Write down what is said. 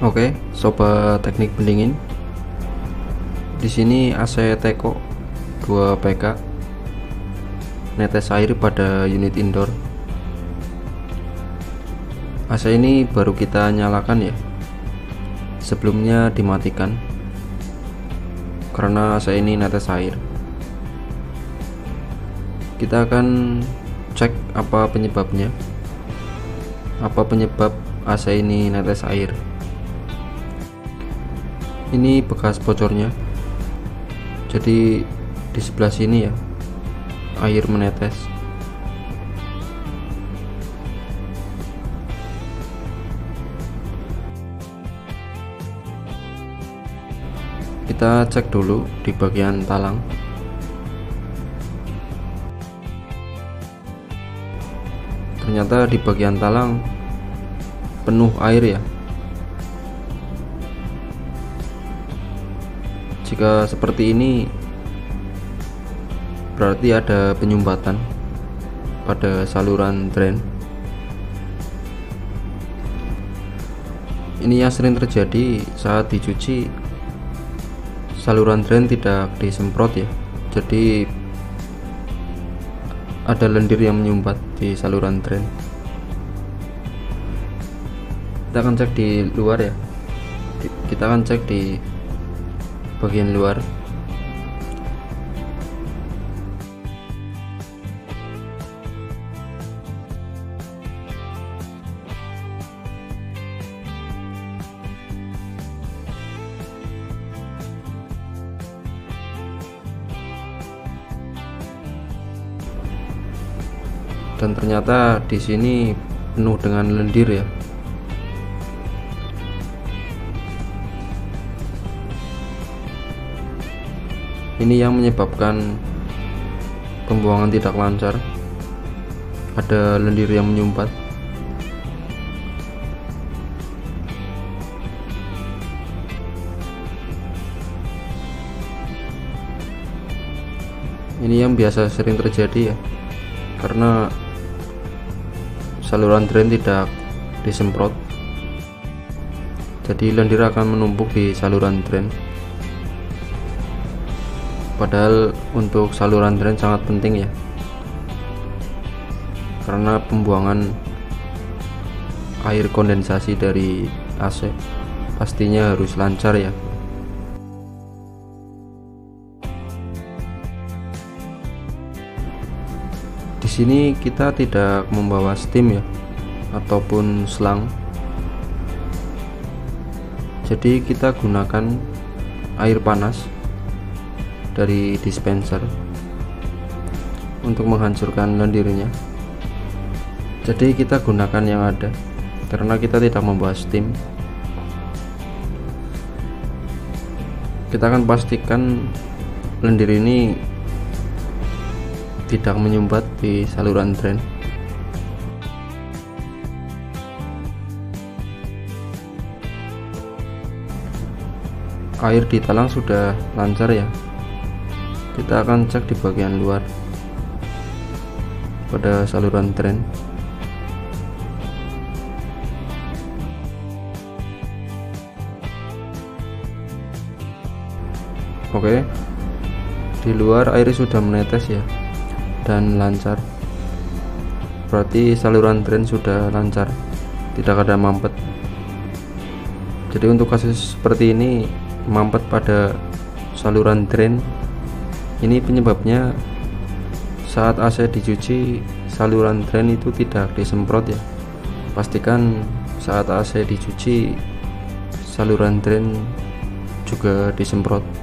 Oke, sobat teknik pendingin. Di sini AC Teko 2 PK netes air pada unit indoor. AC ini baru kita nyalakan ya. Sebelumnya dimatikan karena AC ini netes air. Kita akan cek apa penyebabnya. Apa penyebab AC ini netes air? Ini bekas bocornya, jadi di sebelah sini ya air menetes. Kita cek dulu di bagian talang. Ternyata di bagian talang penuh air ya. Jika seperti ini berarti ada penyumbatan pada saluran drain. Ini yang sering terjadi saat dicuci, saluran drain tidak disemprot ya, jadi ada lendir yang menyumbat di saluran drain. Kita akan cek di luar ya, kita akan cek di bagian luar. Dan ternyata di sini penuh dengan lendir ya. Ini yang menyebabkan pembuangan tidak lancar. Ada lendir yang menyumbat. Ini yang biasa sering terjadi ya, karena saluran drain tidak disemprot, jadi lendir akan menumpuk di saluran drain. Padahal untuk saluran drain sangat penting ya, karena pembuangan air kondensasi dari AC pastinya harus lancar ya. Di sini kita tidak membawa steam ya, ataupun selang. Jadi kita gunakan air panas dari dispenser untuk menghancurkan lendirnya. Jadi kita gunakan yang ada karena kita tidak membawa steam. Kita akan pastikan lendir ini tidak menyumbat di saluran drain. Air di talang sudah lancar ya. Kita akan cek di bagian luar pada saluran drain. Oke, di luar air sudah menetes ya dan lancar, berarti saluran drain sudah lancar, tidak ada mampet. Jadi untuk kasus seperti ini, mampet pada saluran drain, ini penyebabnya saat AC dicuci saluran drain itu tidak disemprot ya. Pastikan saat AC dicuci saluran drain juga disemprot.